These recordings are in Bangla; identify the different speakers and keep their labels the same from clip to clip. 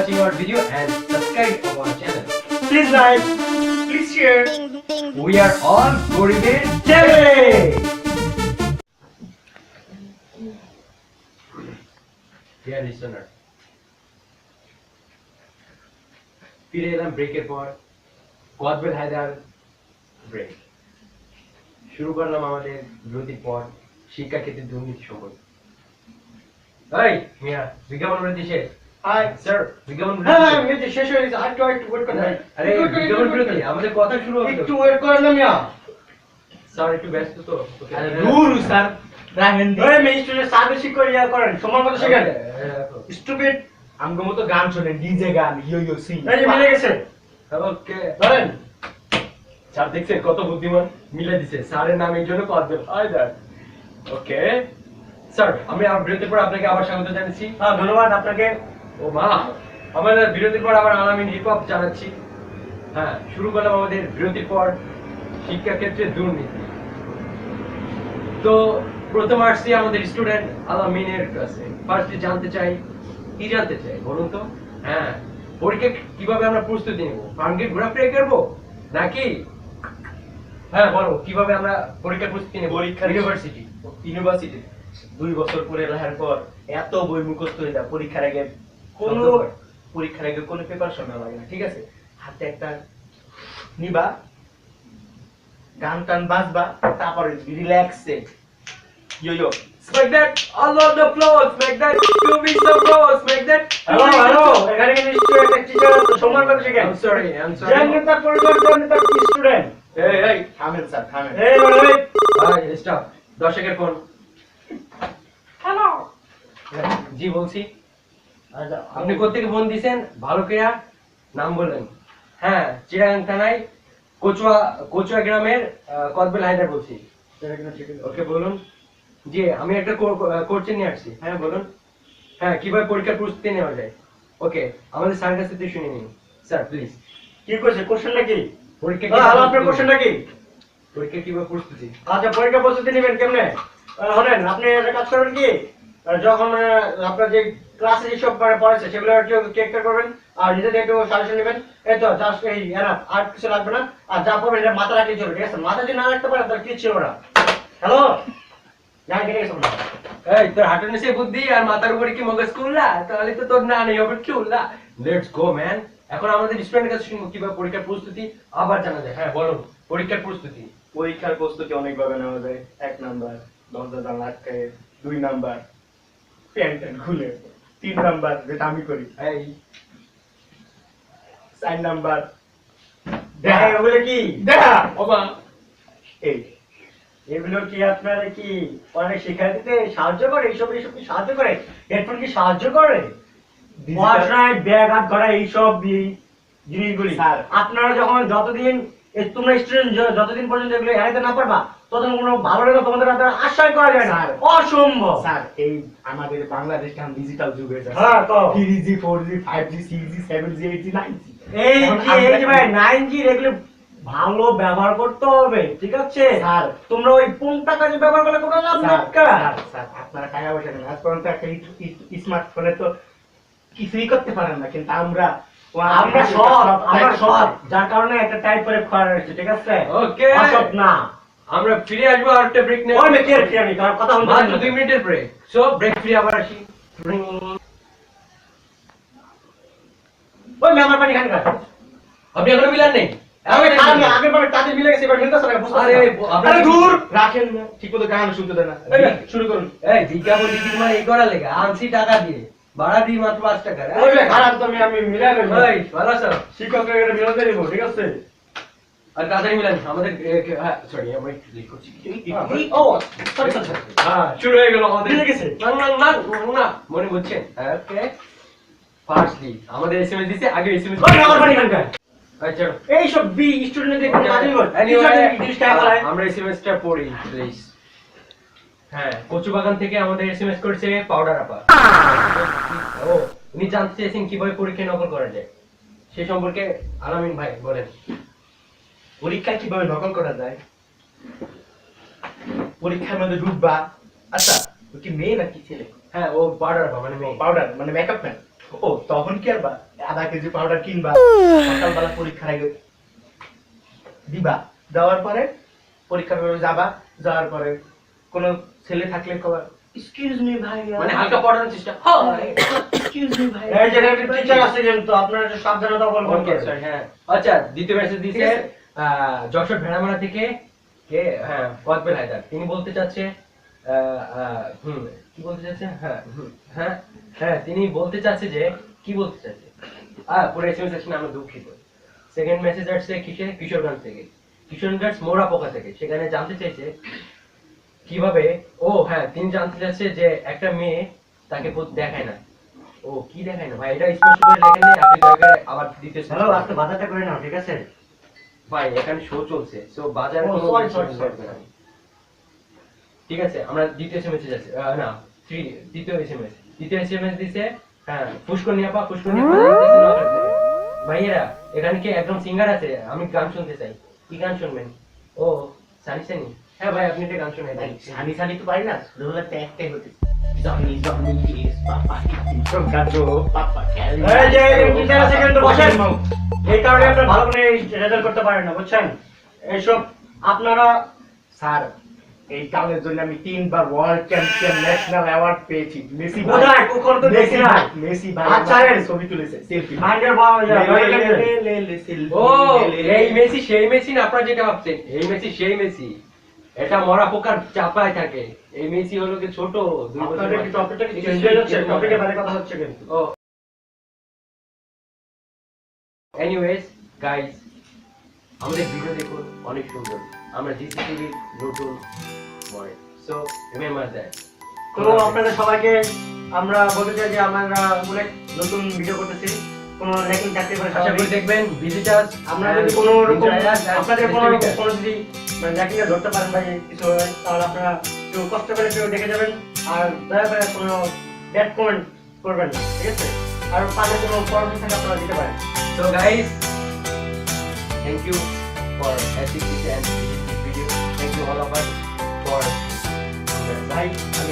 Speaker 1: watching our video and subscribe our channel.
Speaker 2: Please like, please share.
Speaker 1: We are all Goribir.
Speaker 2: Jai!
Speaker 1: Dear listener, ফিরে এলাম ব্রেকের পর। কদবেল হায়দার ব্রেক শুরু করলাম আমাদের বিরতির পর শিক্ষাক্ষেত্রে দুর্নীতি সম্পর্কে। এই মিয়া বিজ্ঞাপন বিরতি শেষ।
Speaker 2: Hi.
Speaker 1: স্যার বিজ্ঞাপন
Speaker 2: হ্যাঁ,
Speaker 1: বিরতি
Speaker 2: আমি শেষ হয়ে গেছে। আর একটু ওয়েট করেন।
Speaker 1: আরে বিজ্ঞাপন বিরতি আমাদের কথা শুরু হবে তো।
Speaker 2: একটু ওয়েট করেন না মিয়া।
Speaker 1: স্যার একটু ব্যস্ত তো।
Speaker 2: আরে দূর স্যার। রাখেন দি। ওই মিস্টারের সার্ভিস করে ইয়া করেন। সময় মতো শিখেন। স্টুপিড।
Speaker 3: আমগো মতো গান শোনে ডিজে গান ইয়ো ইয়ো সিং
Speaker 2: এই যে মিলে গেছে।
Speaker 1: ওকে
Speaker 2: ধরেন।
Speaker 1: স্যার দেখছেন কত বুদ্ধিমান মিলে দিছে স্যারের নাম এই জন্য কদবেল হায়দার। ওকে স্যার আমি আমার বিরতির পর আপনাকে আবার স্বাগত জানাচ্ছি।
Speaker 2: হ্যাঁ ধন্যবাদ আপনাকে।
Speaker 1: ও মা আমাদের বিরতির পর আবার আলামিন হিপ হপ জানাচ্ছি। হ্যাঁ শুরু করলাম আমাদের বিরতির পর শিক্ষাক্ষেত্রে দুর্নীতি। তো প্রথম আসছি আমাদের স্টুডেন্ট আলামিনের কাছে। ফার্স্টে জানতে চাই কি জানতে চাই বলুন তো। হ্যাঁ পরীক্ষা কিভাবে আমরা প্রস্তুতি নেব, ফার্মকে ঘোরাফেরা করবো নাকি হ্যাঁ বলো কিভাবে আমরা পরীক্ষার প্রস্তুতি নেব
Speaker 3: পরীক্ষার
Speaker 1: ইউনিভার্সিটি
Speaker 3: 2 বছর পরে লাহার পর এত বই মুখস্থ হয়ে যায় পরীক্ষার আগে কোনো প্রিপারেশন না লাগে না, ঠিক আছে? হাতে একটা নিবা গান টান বাজবা তারপরে রিল্যাক্সে ইয়ো ইয়ো
Speaker 1: Make that all of the applause, make that give me some applause, make that
Speaker 2: hello এখানে কি নিশ্চয়ই একটা টিচার আছে সময় মতো শিখেন।
Speaker 1: I'm sorry
Speaker 2: জানেন পরিবার জানেন স্টুডেন্ট।
Speaker 3: এই থামেন স্যার থামেন।
Speaker 2: এই
Speaker 1: স্টপ দর্শকের ফোন।
Speaker 2: হ্যালো।
Speaker 1: জি বলছি আপনি কোত্থেকে ফোন দিয়েছেন ভালো করে নাম বললেন। হ্যাঁ চিরাং থানায় কচুয়া গ্রামের কদবেল হায়দার বলছি। ওকে বলুন। জি আমি একটা কোচিং নিয়ে আসছি। হ্যাঁ বলুন। হ্যাঁ কিভাবে পরীক্ষার প্রস্তুতি নেওয়া যায়। ওকে আমাদের স্যারের কাছ থেকে শুনে নিন স্যার প্লিজ।
Speaker 2: কি কইছে কোশ্চেনটা কি?
Speaker 1: পরীক্ষা
Speaker 2: হ্যালো আপনার কোশ্চেনটা কি?
Speaker 1: পরীক্ষা কিভাবে প্রস্তুতি।
Speaker 2: আচ্ছা পরীক্ষা প্রস্তুতি নেবেন কেমনে? হলেন আপনি একটা কাজ করবেন কি যখন আপনার যে ক্লাসে যেসব পড়াচ্ছে সেগুলো একটু চেক করবেন আর নিজেদের একটু সাজেশন নেবেন। এই তো জাস্ট এই এনাফ আর কিছু লাগবে না। আর যা পড়বেন এটা মাথা রাখলেই চলবে, ঠিক আছে? মাথা যদি না রাখতে পারেন তাহলে কি ছিল না। হ্যালো যাই কেটে গেছে না।
Speaker 1: এই তোর হাঁটুর নিচে বুদ্ধি আর মাথার উপরে কি মগজ খুললা তাহলে তো তোর না নেই হবে চুললা। Let's go man. এখন আমাদের স্টুডেন্টের কাছে শুনবো কিভাবে পরীক্ষার প্রস্তুতি আবার জানা যায়। হ্যাঁ বলুন পরীক্ষার প্রস্তুতি।
Speaker 3: পরীক্ষার প্রস্তুতি অনেকভাবে নেওয়া যায়। 1 নাম্বার দরজা জানলা আটকায়, 2 নাম্বার প্যান্ট খুলে, 3 নাম্বার যেটা আমি করি,
Speaker 1: এই
Speaker 3: 4 নাম্বার
Speaker 2: দেখা ওগুলো কি
Speaker 3: দেখা ওমা এই
Speaker 2: এগুলো কি আপনারা কি অনেক শিক্ষা দিতে সাহায্য করে? এইসব কি সাহায্য করে? হেডফোন কি সাহায্য করে? পড়াশোনায় ব্যাঘাত ঘটা এইসব জিনিসগুলি
Speaker 3: স্যার।
Speaker 2: আপনারা যখন যতদিন তোমরা স্টুডেন্ট যতদিন পর্যন্ত এগুলো এড়াইতে না পারবা ততদিন কোনো ভালো রেজাল্ট তোমাদের হাতে আশাই করা যায় না।
Speaker 3: স্যার।
Speaker 2: অসম্ভব।
Speaker 3: স্যার এই আমাদের বাংলাদেশটা ডিজিটাল যুগ হয়ে যাচ্ছে।
Speaker 2: হ্যাঁ তো
Speaker 3: 3G 4G 5G 6G 7G 8G 9G
Speaker 2: এই
Speaker 3: এখন
Speaker 2: যে
Speaker 3: আমরা-
Speaker 2: ভাই 9G এগুলো ভালো ব্যবহার করতে হবে, ঠিক আছে?
Speaker 3: স্যার।
Speaker 2: তোমরা ওই পুংটা কাজে ব্যবহার করলে কোনো লাভ নেই।
Speaker 3: স্যার আপনারা টাকা পয়সা দেন আজ পর্যন্ত একটা স্মার্টফোনে তো কিছুই করতে পারেন না, কিন্তু আমরা
Speaker 2: সৎ যার কারণে একটা টাইপ করে খাওয়া রয়েছে, ঠিক আছে?
Speaker 1: ওকে
Speaker 2: অসৎ না।
Speaker 1: আমরা ফিরে আসবো আর একটা ব্রেক নেব।
Speaker 2: ওই মেয়ে কে ফিরে আমি কার কথা বলতে
Speaker 1: মাত্র 2 মিনিটের ব্রেক। সো ব্রেক ফিরে আবার আসি।
Speaker 2: ওই মেয়ে আমার পানি খান খায়।
Speaker 1: আপনি এখনো মিলান নেই।
Speaker 2: আমি আগের বারে তাদের মিলে গেছে এবার মিলতেছে না, বুঝতেছি
Speaker 1: আরে
Speaker 2: না।
Speaker 1: আপনারা
Speaker 2: আরে দূর।
Speaker 3: রাখেন না, ঠিকমতো গান শুনতে দেন না।
Speaker 2: এই না,
Speaker 3: শুরু করুন।
Speaker 1: এই বিজ্ঞাপন দিদি মানে এই করা লেগে আনছি টাকা দিয়ে ভাড়া দিই মাত্র 5 টাকা।
Speaker 2: ওই মেয়ে খারাপ তো আমি মিলাই নেব।
Speaker 1: এই ভালো আছো?
Speaker 2: শিক্ষকরা এটা মিলাতে দেব, ঠিক আছে?
Speaker 1: আর তাড়াতাড়ি মিলান আমাদের হ্যাঁ সরি আমি একটু লিক করছি।
Speaker 2: ও সরি সরি।
Speaker 1: হ্যাঁ শুরু হয়ে গেল আমাদের।
Speaker 2: মিলে গেছে।
Speaker 1: না না না না মনে বুঝছেন। ওকে ফার্স্টলি আমাদের এসএমএস দিছে আগে এসএমএস।
Speaker 2: ওই মেয়ে আমার পানি খান খায়।
Speaker 1: আচ্ছা
Speaker 2: এই সব বি স্টুডেন্টদের কোনো কাজই করে।
Speaker 1: Anyway,
Speaker 2: জিনিস খায় বলে।
Speaker 1: আমরা এসএমএসটা পড়ি প্লিজ। হ্যাঁ কচুবাগান থেকে আমাদের এসএমএস করেছে পাউডার আপা। ও উনি জানতে চেয়েছেন কিভাবে পরীক্ষা নকল করা যায় সে সম্পর্কে। আলামিন ভাই বলেন।
Speaker 3: পরীক্ষা কিভাবে নকল করা যায়? পরীক্ষার মধ্যে ঢুকবা, আচ্ছা ও কি মেয়ে নাকি ছেলে?
Speaker 1: হ্যাঁ ও পাউডার আপা মানে মেয়ে।
Speaker 3: পাউডার মানে মেকআপ ম্যান। ও তখন কি আর আধা কেজি পাউডার কিনবা, সকালবেলা পরীক্ষার আগে দিবা, দেওয়ার পরে পরীক্ষার পরে যাবা, যাওয়ার পরে কোনো ছেলে থাকলে কবার এক্সকিউজ মি ভাইয়া,
Speaker 1: মানে হালকা পড়ানোর চেষ্টা হয়।
Speaker 3: এক্সকিউজ মি ভাই,
Speaker 2: এই যে টিচার আছে কিন্তু আপনারা একটু সাবধানতা অবলম্বন
Speaker 1: ওকে
Speaker 2: করবেন।
Speaker 1: স্যার, হ্যাঁ। আচ্ছা, দ্বিতীয় মেসেজ দিয়েছে
Speaker 3: ঠিক আছে।
Speaker 1: যশোর ভেড়ামারা থেকে কে, হ্যাঁ, কদবেল হায়দার। তিনি বলতে চাচ্ছে কি বলতে চাচ্ছে, হ্যাঁ তিনি বলতে চাচ্ছে যে, কি বলতে চাচ্ছে, পুরো এসএমএস আসলে আমরা দুঃখিত। সেকেন্ড মেসেজ আসছে কিশোরগঞ্জ থেকে, কিশোরগঞ্জ মোড়া পোকা থেকে। সেখানে জানতে চাইছে কিভাবে, ও হ্যাঁ, তিনি জানতে চাচ্ছে যে একটা মেয়ে তাকে দেখায় না। ও কি দেখায় না ভাই, এটা স্পষ্ট করে লেখেন নাই, আপনি দয়া করে আবার দিতে।
Speaker 2: হ্যালো, আজকে বাজারটা করে নাও, ঠিক আছে?
Speaker 1: ভাই এখানে শো চলছে, সো বাজারে
Speaker 2: ও,
Speaker 1: কোনো
Speaker 2: sorry,
Speaker 1: কিছু
Speaker 2: sorry,
Speaker 1: করবে না। ঠিক আছে, আমরা দ্বিতীয় এসএমএস আছে, না দ্বিতীয় এসএমএস দিছে, হ্যাঁ, পুষ্কর নিয়াপা ভাইয়েরা, এখানে কি একদম সিঙ্গার আছে? আমি গান শুনতে চাই। কি গান শুনবেন? ও সানি সানি, হ্যাঁ ভাই আপনি একটা গান শুনে দেন।
Speaker 3: সানি সানি তো পারি না, ছোটবেলাতে একটাই হতে জনি জনি ইস পাপা কিছু গাজো পাপা খেলে।
Speaker 2: এই যে টিচার আছে কিন্তু বসেন, এই কারণে আপনারা ভালো করে রেজাল্ট করতে পারেন না, বুঝছেন? এইসব আপনারা
Speaker 3: স্যার, এই কারণের জন্য আমি 3 বার ওয়ার্ল্ড চ্যাম্পিয়ন ন্যাশনাল অ্যাওয়ার্ড পেয়েছি। মেসি ভাই,
Speaker 2: কোথায়? কখনো তো দেখি নাই।
Speaker 3: মেসি ভাই
Speaker 2: আচ্ছা,
Speaker 3: আমার
Speaker 2: এই
Speaker 3: ছবি তুলেছে, সেলফি।
Speaker 2: মাইন্ডের বাবা
Speaker 3: লে, লে, লে, selfie,
Speaker 1: ও
Speaker 3: লে, লে,
Speaker 1: এই
Speaker 3: লে।
Speaker 1: মেসি সেই মেসি না, আপনারা যেটা ভাবছেন এই মেসি সেই মেসি, এটা মরা পোকার চাপায় থাকে। এই মেসি হলো কি ছোট 2 বছর
Speaker 2: আপনাদের কি
Speaker 1: বাচ্চা।
Speaker 2: টপিকটা কি চেঞ্জ হয়ে যাচ্ছে? টপিকে বাইরে কথা হচ্ছে কিন্তু।
Speaker 1: ও এনিওয়েজ গাইস, আমাদের ভিডিও দেখুন, অনেক সুন্দর। আমরা জিসিটিভির নতুন মডেল, সো রিমেম্বার দ্যাট।
Speaker 2: তো আপনাদের সবাইকে আমরা বলতে চাই যে আমরা অনেক নতুন ভিডিও করতেছি, কোনো ল্যাকিং থাকতে পারে
Speaker 1: আশা করি
Speaker 2: স্বাভাবিক।
Speaker 1: দেখবেন, ভিজিটার্স
Speaker 2: আমরা যদি কোনো রকম আপনাদের কোনো রকম কোনো যদি ল্যাকিংটা ধরতে পারেন ভাই কিছু হয়, তাহলে আপনারা একটু কষ্ট করে কেউ দেখে যাবেন, আর দয়া করে কোনো ব্যাড কমেন্ট করবেন না, ঠিক আছে? আর পাশে কোনো পরামর্শ থাকে আপনারা দিতে পারেন।
Speaker 1: So guys, thank you for watching this and this video. Thank you all of us for
Speaker 3: ভাই আমি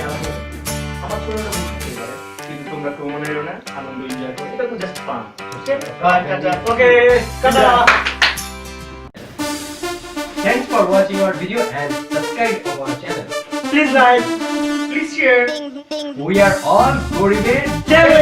Speaker 3: আমার ছোট না বুঝতে পারে, কিন্তু তোমরা কেউ মনে করো না, আনন্দ এনজয় করো, এটা তো just fun.
Speaker 2: Okay, tata.
Speaker 1: thanks for watching our video and subscribe to our channel.
Speaker 2: Please like, please share.
Speaker 1: We are all Goribir
Speaker 2: Joy